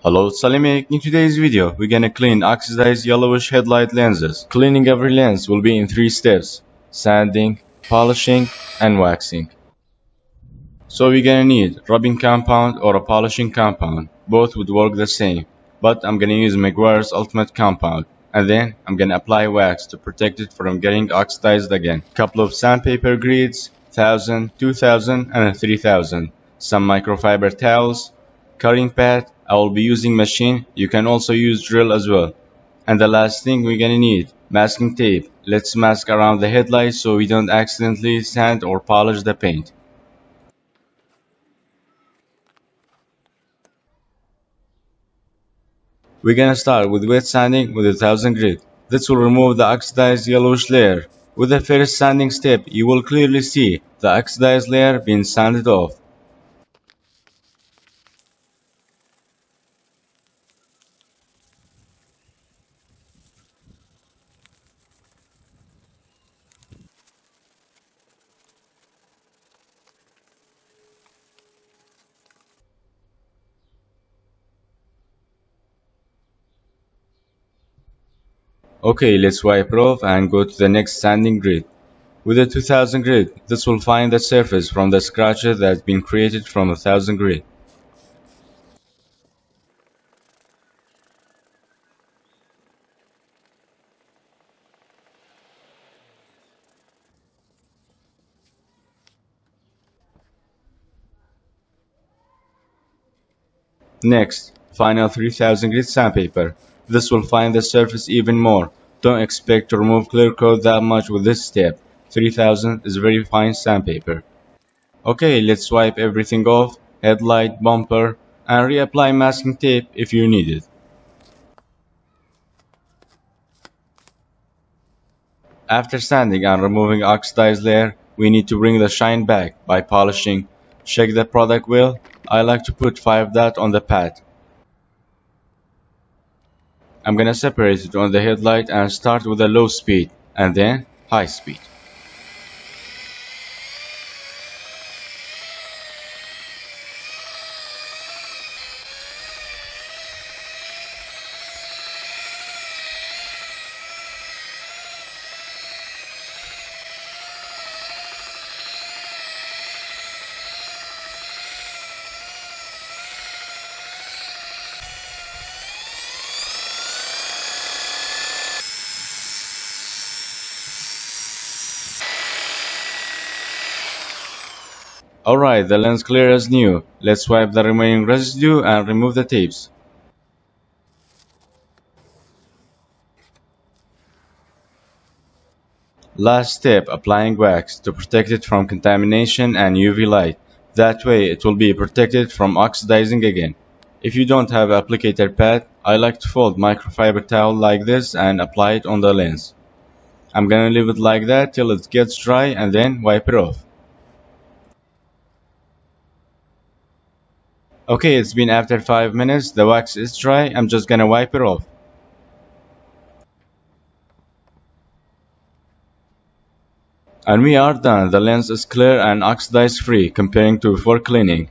Hello, it's AliMECH. In today's video, we're gonna clean oxidized yellowish headlight lenses. Cleaning every lens will be in 3 steps: sanding, polishing, and waxing. So we're gonna need rubbing compound or a polishing compound. Both would work the same, but I'm gonna use Meguiar's Ultimate Compound. And then I'm gonna apply wax to protect it from getting oxidized again. Couple of sandpaper grids, 1000, 2000, and 3000. Some microfiber towels, cutting pad. I will be using machine. You can also use drill as well. And the last thing we're gonna need, masking tape. Let's mask around the headlight so we don't accidentally sand or polish the paint. We're gonna start with wet sanding with 1000 grit. This will remove the oxidized yellowish layer. With the first sanding step, you will clearly see the oxidized layer being sanded off. Okay, let's wipe it off and go to the next sanding grid. With the 2000 grit, this will find the surface from the scratches that's been created from 1000 grit. Next, final 3000 grit sandpaper. This will find the surface even more. Don't expect to remove clear coat that much with this step. 3000 is very fine sandpaper. Okay, let's wipe everything off, headlight, bumper, and reapply masking tape if you need it. After sanding and removing oxidized layer, we need to bring the shine back by polishing. Check the product well. I like to put 5 dots on the pad. I'm gonna separate it on the headlight and start with a low speed and then high speed. Alright, the lens clear as new. Let's wipe the remaining residue and remove the tapes. Last step, applying wax to protect it from contamination and UV light. That way it will be protected from oxidizing again. If you don't have applicator pad, I like to fold microfiber towel like this and apply it on the lens. I'm gonna leave it like that till it gets dry and then wipe it off. Okay, it's been after 5 minutes, the wax is dry, I'm just gonna wipe it off. And we are done, the lens is clear and oxidized free comparing to before cleaning.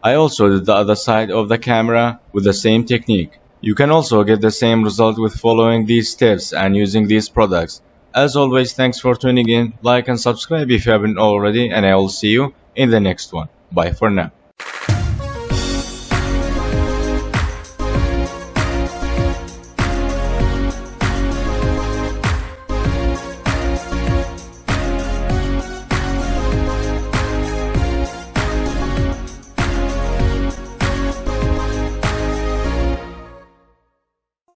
I also did the other side of the camera with the same technique. You can also get the same result with following these steps and using these products. As always, thanks for tuning in, like and subscribe if you haven't already, and I will see you in the next one. Bye for now.